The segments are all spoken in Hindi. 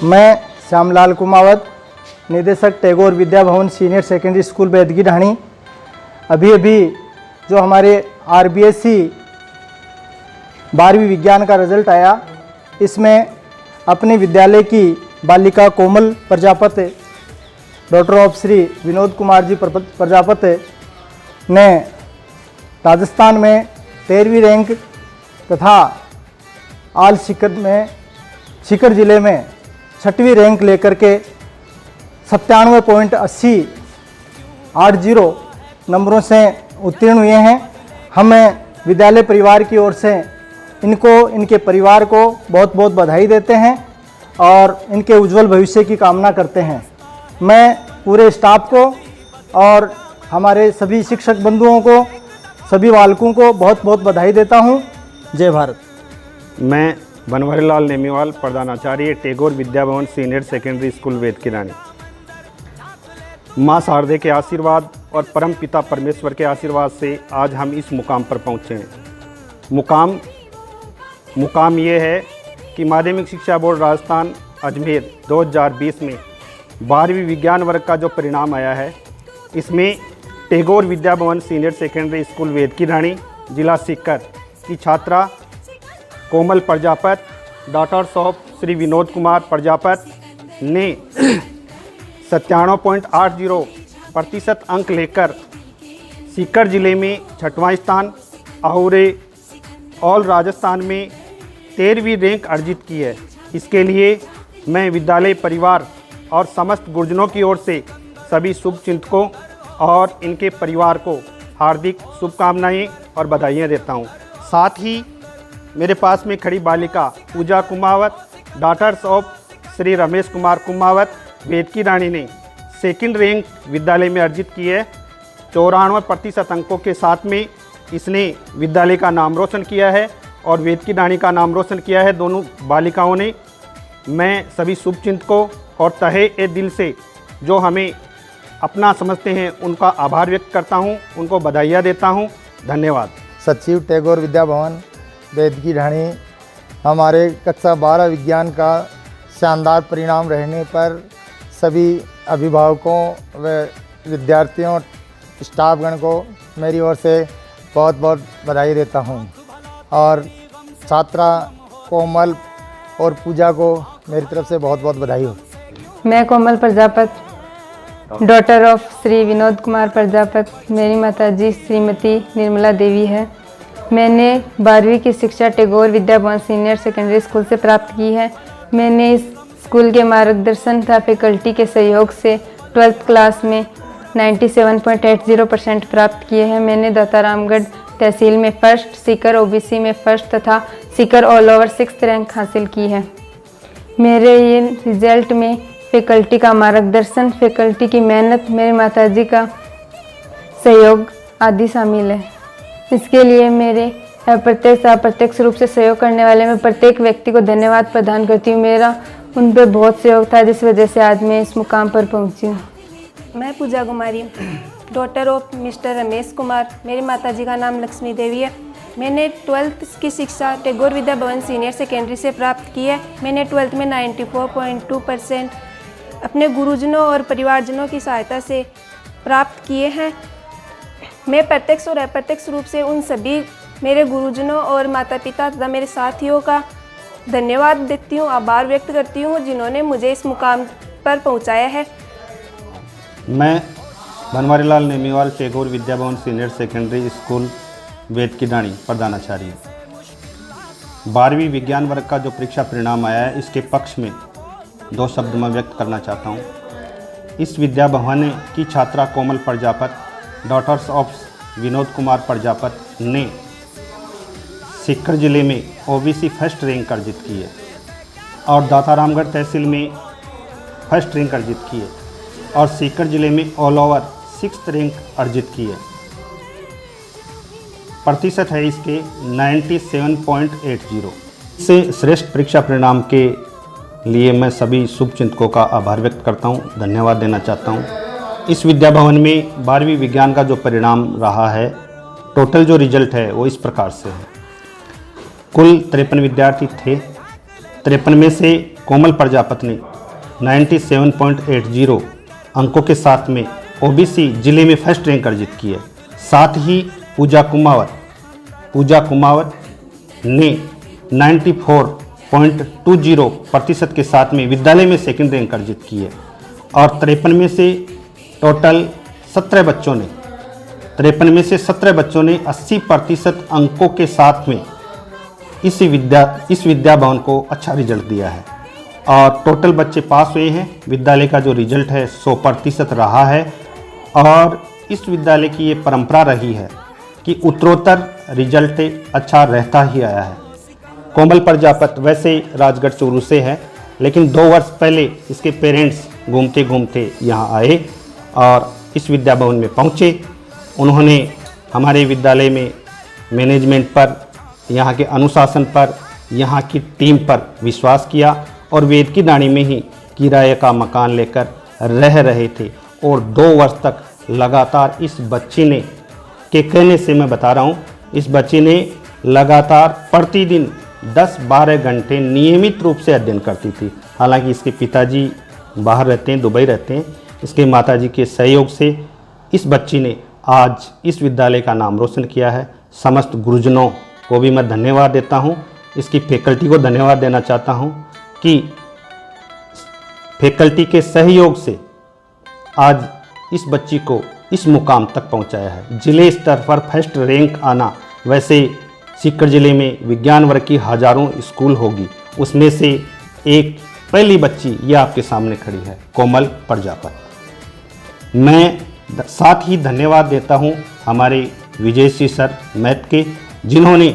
मैं श्यामलाल कुमावत, निदेशक टैगोर विद्या भवन सीनियर सेकेंडरी स्कूल बैदगी ढाणी। अभी जो हमारे RBSC 12वीं विज्ञान का रिजल्ट आया, इसमें अपने विद्यालय की बालिका कोमल प्रजापति, डॉटर ऑफ श्री विनोद कुमार जी प्रजापति ने राजस्थान में 13वीं रैंक तथा आल सीकर जिले में 6वीं रैंक लेकर के 97.80 नंबरों से उत्तीर्ण हुए हैं। हमें विद्यालय परिवार की ओर से इनके परिवार को बहुत बहुत बधाई देते हैं और इनके उज्जवल भविष्य की कामना करते हैं। मैं पूरे स्टाफ को और हमारे सभी शिक्षक बंधुओं को, सभी बालकों को बहुत बहुत बधाई देता हूं। जय भारत। मैं बनवारी लाल नेमीवाल, प्रधानाचार्य टैगोर विद्या भवन सीनियर सेकेंडरी स्कूल वेदगी ढाणी। माँ शारदे के आशीर्वाद और परम पिता परमेश्वर के आशीर्वाद से आज हम इस मुकाम पर पहुँचे हैं। मुकाम ये है कि माध्यमिक शिक्षा बोर्ड राजस्थान अजमेर 2020 में 12वीं विज्ञान वर्ग का जो परिणाम आया है, इसमें टैगोर विद्या भवन सीनियर सेकेंडरी स्कूल वेदगी ढाणी जिला सीकर की छात्रा कोमल प्रजापति, डॉटर्स ऑफ श्री विनोद कुमार प्रजापति ने 97.80% अंक लेकर सीकर जिले में 6वां स्थान और ऑल राजस्थान में 13वीं रैंक अर्जित की है। इसके लिए मैं विद्यालय परिवार और समस्त गुरुजनों की ओर से सभी शुभचिंतकों और इनके परिवार को हार्दिक शुभकामनाएं और बधाइयाँ देता हूँ। साथ ही मेरे पास में खड़ी बालिका पूजा कुमावत, डॉटर्स ऑफ श्री रमेश कुमार कुमावत वेदगी ढाणी ने 2nd रैंक विद्यालय में अर्जित की है। 94% अंकों के साथ में इसने विद्यालय का नाम रोशन किया है और वेदगी ढाणी का नाम रोशन किया है, दोनों बालिकाओं ने। मैं सभी शुभचिंतकों और तहे दिल से जो हमें अपना समझते हैं उनका आभार व्यक्त करता हूं, उनको बधाइयाँ देता हूं। धन्यवाद। सचिव टैगोर विद्या भवन बैदगी ढाणी, हमारे कक्षा 12 विज्ञान का शानदार परिणाम रहने पर सभी अभिभावकों व विद्यार्थियों, स्टाफगण को मेरी ओर से बहुत बहुत बधाई देता हूं और छात्रा कोमल और पूजा को मेरी तरफ से बहुत बहुत बधाई हो। मैं कोमल प्रजापति, डॉटर ऑफ श्री विनोद कुमार प्रजापति, मेरी माताजी श्रीमती निर्मला देवी है। मैंने 12वीं की शिक्षा टैगोर विद्या भवन सीनियर सेकेंडरी स्कूल से प्राप्त की है। मैंने इस स्कूल के मार्गदर्शन तथा फैकल्टी के सहयोग से 12th क्लास में 97.80% प्राप्त किए हैं। मैंने दत्तारामगढ़ तहसील में फर्स्ट, सीकर OBC में फर्स्ट तथा Sikar all over 6th rank हासिल की है। मेरे ये रिजल्ट में फैकल्टी का मार्गदर्शन, फैकल्टी की मेहनत, मेरे माताजी का सहयोग आदि शामिल है। इसके लिए मेरे अप्रत्यक्ष अप्रत्यक्ष रूप से सहयोग करने वाले मैं प्रत्येक व्यक्ति को धन्यवाद प्रदान करती हूँ। मेरा उन पर बहुत सहयोग था, जिस वजह से आज मैं इस मुकाम पर पहुँची हूँ। मैं Pooja Kumari, daughter of mister Ramesh Kumar, मेरी माताजी का नाम लक्ष्मी देवी है। मैंने 12th की शिक्षा टैगोर विद्या भवन सीनियर सेकेंडरी से प्राप्त की है। मैंने 12th में 94.2% अपने गुरुजनों और परिवारजनों की सहायता से प्राप्त किए हैं। मैं प्रत्यक्ष और अप्रत्यक्ष रूप से उन सभी मेरे गुरुजनों और माता पिता तथा मेरे साथियों का धन्यवाद देती हूँ, आभार व्यक्त करती हूँ, जिन्होंने मुझे इस मुकाम पर पहुँचाया है। मैं बनवारी लाल नेमीवाल, टैगोर विद्या भवन सीनियर सेकेंडरी स्कूल वेदगी ढाणी, प्रधानाचार्य। 12वीं विज्ञान वर्ग का जो परीक्षा परिणाम आया है, इसके पक्ष में 2 शब्द मैं व्यक्त करना चाहता हूँ। इस विद्या भवन की छात्रा कोमल प्रजापति, डॉटर्स ऑफ विनोद कुमार प्रजापति ने सीकर जिले में OBC फर्स्ट रैंक अर्जित की है और दातारामगढ़ तहसील में फर्स्ट रैंक अर्जित की है और सीकर जिले में ऑल ओवर 6th रैंक अर्जित की है। प्रतिशत है इसके 97.80। इससे श्रेष्ठ परीक्षा परिणाम के लिए मैं सभी शुभचिंतकों का आभार व्यक्त करता हूँ, धन्यवाद देना चाहता हूँ। इस विद्या भवन में 12वीं विज्ञान का जो परिणाम रहा है, टोटल जो रिजल्ट है वो इस प्रकार से है। कुल 53 विद्यार्थी थे। 53 में से कोमल प्रजापति ने 97.80 अंकों के साथ में ओबीसी जिले में फर्स्ट रैंक अर्जित की है। साथ ही पूजा कुमावत ने 94.20% के साथ में विद्यालय में सेकंड रैंक अर्जित की है। और 53 में से टोटल 17 बच्चों ने 80% अंकों के साथ में इस विद्या भवन को अच्छा रिजल्ट दिया है। और टोटल बच्चे पास हुए हैं। विद्यालय का जो रिजल्ट है 100% रहा है। और इस विद्यालय की ये परंपरा रही है कि उत्तरोत्तर रिजल्ट अच्छा रहता ही आया है। कोमल प्रजापति वैसे राजगढ़ चूरू से है, लेकिन 2 वर्ष पहले इसके पेरेंट्स घूमते घूमते यहाँ आए और इस विद्या भवन में पहुँचे। उन्होंने हमारे विद्यालय में मैनेजमेंट पर, यहाँ के अनुशासन पर, यहाँ की टीम पर विश्वास किया और वेद की डाणी में ही किराए का मकान लेकर रह रहे थे। और 2 वर्ष तक लगातार इस बच्चे ने, के कहने से मैं बता रहा हूँ, इस बच्चे ने लगातार प्रतिदिन 10-12 घंटे नियमित रूप से अध्ययन करती थी। हालांकि इसके पिताजी बाहर रहते हैं, दुबई रहते हैं। इसके माताजी के सहयोग से इस बच्ची ने आज इस विद्यालय का नाम रोशन किया है। समस्त गुरुजनों को भी मैं धन्यवाद देता हूँ। इसकी फैकल्टी को धन्यवाद देना चाहता हूँ कि फैकल्टी के सहयोग से आज इस बच्ची को इस मुकाम तक पहुँचाया है। जिले स्तर पर फर्स्ट रैंक आना, वैसे सीकर जिले में विज्ञान वर्ग की हजारों स्कूल होगी, उसमें से एक पहली बच्ची ये आपके सामने खड़ी है, कोमल प्रजापति। मैं साथ ही धन्यवाद देता हूँ हमारे विजय सिंह सर मैथ के, जिन्होंने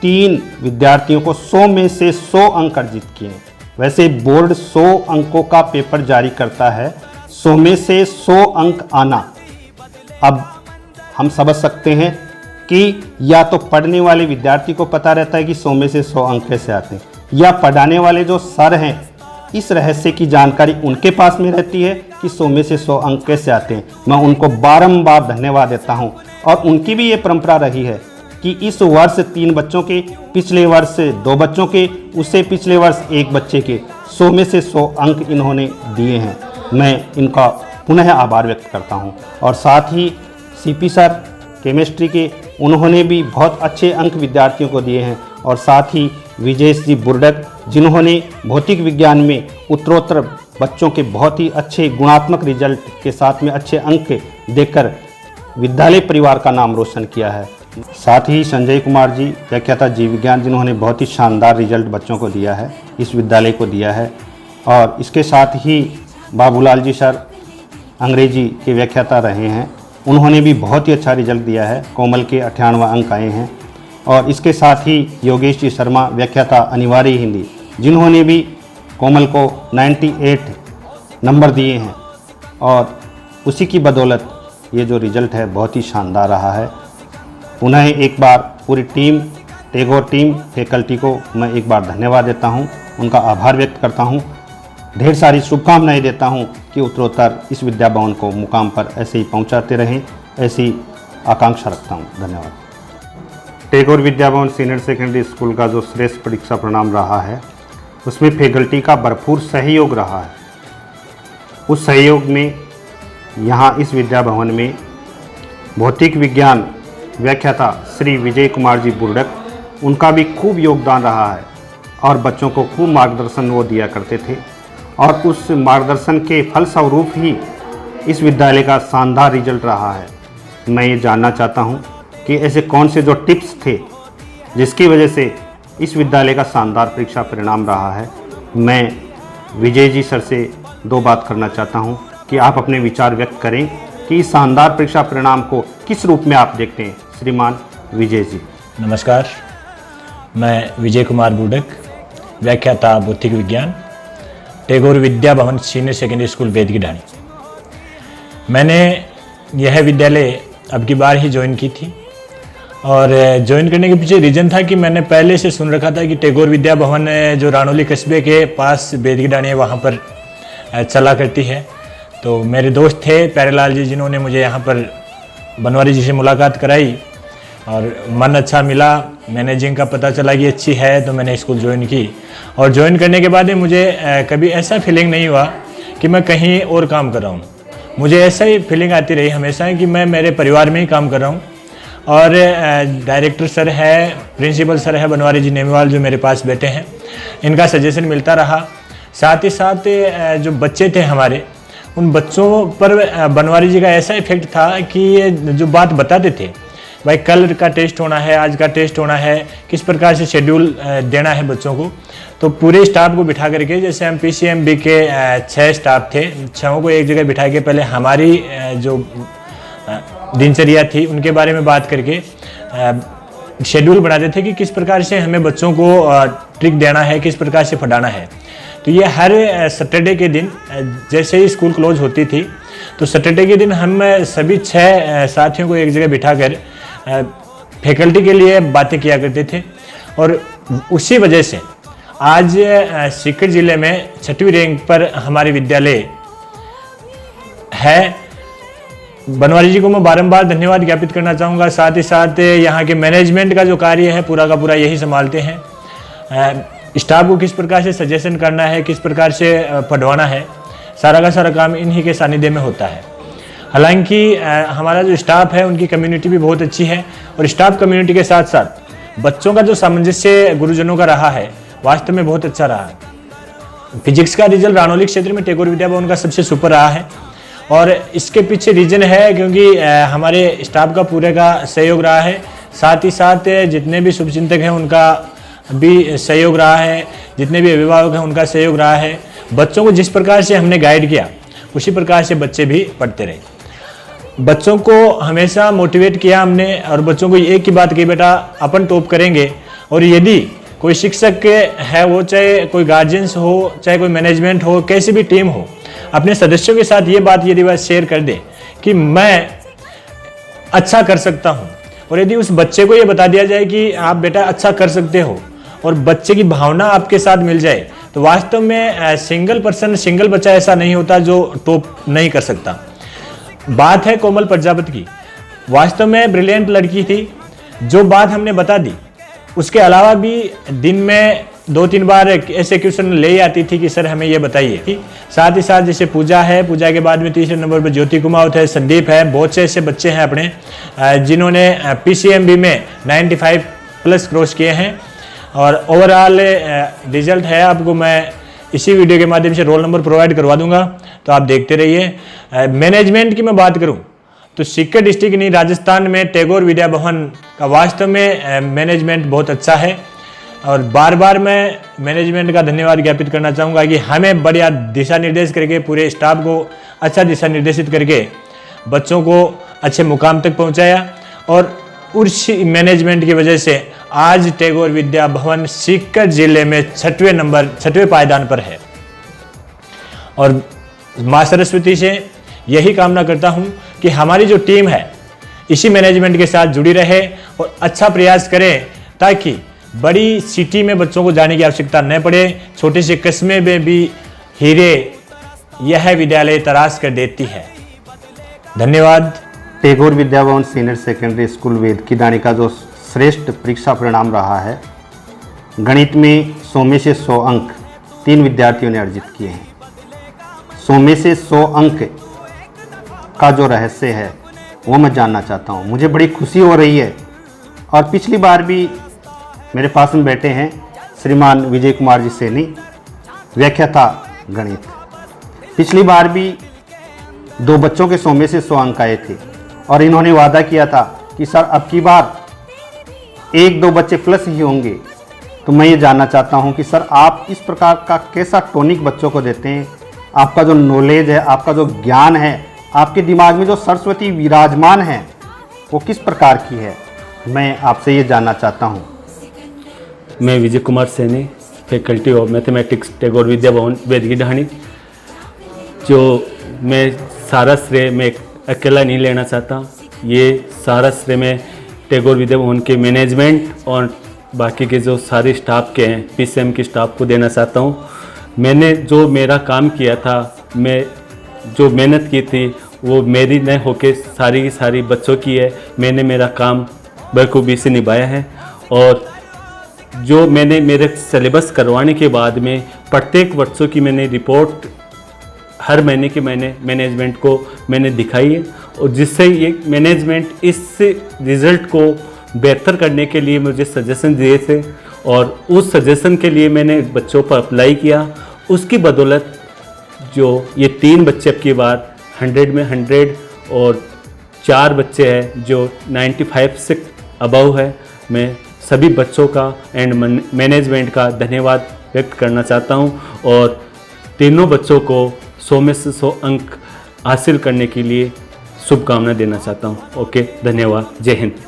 3 विद्यार्थियों को 100 में से 100 अंक अर्जित किए हैं। वैसे बोर्ड 100 अंकों का पेपर जारी करता है, 100 में से 100 अंक आना, अब हम समझ सकते हैं कि या तो पढ़ने वाले विद्यार्थी को पता रहता है कि 100 में से 100 अंक कैसे आते हैं, या पढ़ाने वाले जो सर हैं इस रहस्य की जानकारी उनके पास में रहती है कि 100 में से 100 अंक कैसे आते हैं। मैं उनको बारंबार धन्यवाद देता हूं। और उनकी भी ये परंपरा रही है कि इस वर्ष 3 बच्चों के, पिछले वर्ष 2 बच्चों के, उससे पिछले वर्ष 1 बच्चे के 100 में से 100 अंक इन्होंने दिए हैं। मैं इनका पुनः आभार व्यक्त करता हूं। और साथ ही सीपी सर केमिस्ट्री के, उन्होंने भी बहुत अच्छे अंक विद्यार्थियों को दिए हैं। और साथ ही विजय जी बुर्डक, जिन्होंने भौतिक विज्ञान में उत्तरोत्तर बच्चों के बहुत ही अच्छे गुणात्मक रिजल्ट के साथ में अच्छे अंक देकर विद्यालय परिवार का नाम रोशन किया है। साथ ही संजय कुमार जी व्याख्याता जीव विज्ञान, जिन्होंने बहुत ही शानदार रिजल्ट बच्चों को दिया है, इस विद्यालय को दिया है। और इसके साथ ही बाबूलाल जी सर अंग्रेजी के व्याख्याता रहे हैं, उन्होंने भी बहुत ही अच्छा रिजल्ट दिया है। कोमल के 98 अंक आए हैं। और इसके साथ ही योगेश जी शर्मा व्याख्याता अनिवार्य हिंदी, जिन्होंने भी कोमल को 98 नंबर दिए हैं। और उसी की बदौलत ये जो रिजल्ट है बहुत ही शानदार रहा है। पुनः एक बार पूरी टीम, टैगोर टीम, फैकल्टी को मैं एक बार धन्यवाद देता हूँ, उनका आभार व्यक्त करता हूँ। ढेर सारी शुभकामनाएं देता हूँ कि उत्तरोत्तर इस विद्या भवन को मुकाम पर ऐसे ही पहुँचाते रहें, ऐसी आकांक्षा रखता हूँ। धन्यवाद। टैगोर विद्या भवन सीनियर सेकेंडरी स्कूल का जो श्रेष्ठ परीक्षा परिणाम रहा है, उसमें फैकल्टी का भरपूर सहयोग रहा है। उस सहयोग में यहाँ इस विद्या भवन में भौतिक विज्ञान व्याख्याता श्री विजय कुमार जी बुर्डक, उनका भी खूब योगदान रहा है। और बच्चों को खूब मार्गदर्शन वो दिया करते थे। और उस मार्गदर्शन के फलस्वरूप ही इस विद्यालय का शानदार रिजल्ट रहा है। मैं ये जानना चाहता हूँ कि ऐसे कौन से जो टिप्स थे जिसकी वजह से इस विद्यालय का शानदार परीक्षा परिणाम रहा है। मैं विजय जी सर से 2 बात करना चाहता हूँ कि आप अपने विचार व्यक्त करें कि इस शानदार परीक्षा परिणाम को किस रूप में आप देखते हैं। श्रीमान विजय जी। नमस्कार, मैं विजय कुमार बुर्डक, व्याख्याता भौतिक विज्ञान, टैगोर विद्या भवन सीनियर सेकेंडरी स्कूल वेद की ढाणी। मैंने यह विद्यालय अब की बार ही ज्वाइन की थी। और ज्वाइन करने के पीछे रीज़न था कि मैंने पहले से सुन रखा था कि टैगोर विद्या भवन जो रानौली कस्बे के पास वेद की ढाणी है, वहाँ पर चला करती है। तो मेरे दोस्त थे प्यारेलाल जी, जिन्होंने मुझे यहाँ पर बनवारी जी से मुलाकात कराई और मन अच्छा मिला, मैनेजिंग का पता चला कि अच्छी है, तो मैंने स्कूल ज्वाइन की। और ज्वाइन करने के बाद मुझे कभी ऐसा फीलिंग नहीं हुआ कि मैं कहीं और काम कर रहा हूँ। मुझे ऐसा ही फीलिंग आती रही हमेशा कि मैं मेरे परिवार में ही काम कर रहा हूँ। और डायरेक्टर सर है, प्रिंसिपल सर है बनवारी जी नेमेवाल, जो मेरे पास बैठे हैं, इनका सजेशन मिलता रहा। साथ ही साथ जो बच्चे थे हमारे, उन बच्चों पर बनवारी जी का ऐसा इफेक्ट था कि ये जो बात बताते थे, भाई कल का टेस्ट होना है, आज का टेस्ट होना है, किस प्रकार से शेड्यूल देना है बच्चों को, तो पूरे स्टाफ को बिठा करके, जैसे हम PCMB के 6 स्टाफ थे, 6 को एक जगह बिठा के पहले हमारी जो दिनचर्या थी उनके बारे में बात करके शेड्यूल बनाते थे कि किस प्रकार से हमें बच्चों को ट्रिक देना है, किस प्रकार से पढ़ाना है। तो ये हर सैटरडे के दिन जैसे ही स्कूल क्लोज होती थी, तो सैटरडे के दिन हम सभी 6 साथियों को एक जगह बिठाकर फैकल्टी के लिए बातें किया करते थे। और उसी वजह से आज सीकर जिले में 6वीं रैंक पर हमारे विद्यालय है। बनवारी जी को मैं बारंबार धन्यवाद ज्ञापित करना चाहूँगा। साथ ही साथ यहाँ के मैनेजमेंट का जो कार्य है पूरा का पूरा यही संभालते हैं। स्टाफ को किस प्रकार से सजेशन करना है, किस प्रकार से पढ़वाना है, सारा का सारा काम इन्हीं के सानिध्य में होता है। हालांकि हमारा जो स्टाफ है उनकी कम्युनिटी भी बहुत अच्छी है, और स्टाफ कम्युनिटी के साथ साथ बच्चों का जो सामंजस्य गुरुजनों का रहा है वास्तव में बहुत अच्छा रहा है। फिजिक्स का रिजल्ट रानौली क्षेत्र में टैगोर विद्या भवन का सबसे सुपर रहा है, और इसके पीछे रीजन है क्योंकि हमारे स्टाफ का पूरे का सहयोग रहा है। साथ ही साथ जितने भी शुभचिंतक हैं उनका भी सहयोग रहा है, जितने भी अभिभावक हैं उनका सहयोग रहा है। बच्चों को जिस प्रकार से हमने गाइड किया उसी प्रकार से बच्चे भी पढ़ते रहे। बच्चों को हमेशा मोटिवेट किया हमने, और बच्चों को एक ही बात कही, बेटा अपन टॉप करेंगे। और यदि कोई शिक्षक है, वो चाहे कोई गार्जियंस हो, चाहे कोई मैनेजमेंट हो, कैसी भी टीम हो, अपने सदस्यों के साथ ये बात यदि वह शेयर कर दे कि मैं अच्छा कर सकता हूँ, और यदि उस बच्चे को ये बता दिया जाए कि आप बेटा अच्छा कर सकते हो, और बच्चे की भावना आपके साथ मिल जाए, तो वास्तव में सिंगल बच्चा ऐसा नहीं होता जो टॉप नहीं कर सकता। बात है कोमल प्रजापति की, वास्तव में ब्रिलियंट लड़की थी। जो बात हमने बता दी, उसके अलावा भी दिन में 2-3 बार ऐसे क्वेश्चन ले आती थी कि सर हमें ये बताइए। साथ ही साथ जैसे पूजा है, पूजा के बाद में 3रे नंबर पर ज्योति कुमार है, संदीप है, बहुत से ऐसे बच्चे हैं अपने जिन्होंने PCMB में 95+ क्रॉस किए हैं। और ओवरऑल रिजल्ट है, आपको मैं इसी वीडियो के माध्यम से रोल नंबर प्रोवाइड करवा दूंगा, तो आप देखते रहिए। मैनेजमेंट की मैं बात करूं तो सीकर डिस्ट्रिक्ट नहीं, राजस्थान में टैगोर विद्या भवन का वास्तव में मैनेजमेंट बहुत अच्छा है। और बार बार मैं मैनेजमेंट का धन्यवाद ज्ञापित करना चाहूँगा कि हमें बढ़िया दिशा निर्देश करके, पूरे स्टाफ को अच्छा दिशा निर्देशित करके बच्चों को अच्छे मुकाम तक पहुँचाया। और उस मैनेजमेंट की वजह से आज टैगोर विद्या भवन सीकर जिले में 6वें पायदान पर है। और माँ सरस्वती से यही कामना करता हूँ कि हमारी जो टीम है इसी मैनेजमेंट के साथ जुड़ी रहे और अच्छा प्रयास करें, ताकि बड़ी सिटी में बच्चों को जाने की आवश्यकता न पड़े। छोटे से कस्बे में भी हीरे यह विद्यालय तराश कर देती है। धन्यवाद। टैगोर विद्या भवन सीनियर सेकेंडरी स्कूल वेदकी दानी का जो श्रेष्ठ परीक्षा परिणाम रहा है, गणित में 100 में से 100 अंक 3 विद्यार्थियों ने अर्जित किए हैं। 100 में से 100 अंक का जो रहस्य है वो मैं जानना चाहता हूँ। मुझे बड़ी खुशी हो रही है। और पिछली बार भी मेरे पास में बैठे हैं श्रीमान विजय कुमार जी सैनी, व्याख्याता गणित। पिछली बार भी 2 बच्चों के 100 में से 100 अंक आए थे, और इन्होंने वादा किया था कि सर अब की बार 1-2 बच्चे प्लस ही होंगे। तो मैं ये जानना चाहता हूँ कि सर आप इस प्रकार का कैसा टॉनिक बच्चों को देते हैं? आपका जो नॉलेज है, आपका जो ज्ञान है, आपके दिमाग में जो सरस्वती विराजमान है वो किस प्रकार की है, मैं आपसे ये जानना चाहता हूँ। मैं Vijay Kumar Saini, faculty of mathematics Tagore Vidya Bhavan Vedgi ढाणी। जो मैं सारा श्रेय मैं अकेला नहीं लेना चाहता, ये सारा श्रेय मैं टैगोर विद्या भवन के मैनेजमेंट और बाकी के जो सारे स्टाफ के हैं, PCM के स्टाफ को देना चाहता हूँ। मैंने जो मेरा काम किया था, मैं जो मेहनत की थी वो मेरी न होके सारी की सारी बच्चों की है। मैंने मेरा काम बखूबी से निभाया है। और जो मैंने मेरे सिलेबस करवाने के बाद में प्रत्येक वर्षों की मैंने रिपोर्ट हर महीने की मैंने मैनेजमेंट को मैंने दिखाई है, और जिससे ये मैनेजमेंट इस रिज़ल्ट को बेहतर करने के लिए मुझे सजेशन दिए थे, और उस सजेशन के लिए मैंने बच्चों पर अप्लाई किया। उसकी बदौलत जो ये 3 बच्चे अब की बार 100 में 100 और 4 बच्चे हैं जो 95 से अबव है। मैं सभी बच्चों का एंड मैनेजमेंट का धन्यवाद व्यक्त करना चाहता हूं, और तीनों बच्चों को 100 में से 100 अंक हासिल करने के लिए शुभकामना देना चाहता हूं। ओके, धन्यवाद। जय हिंद।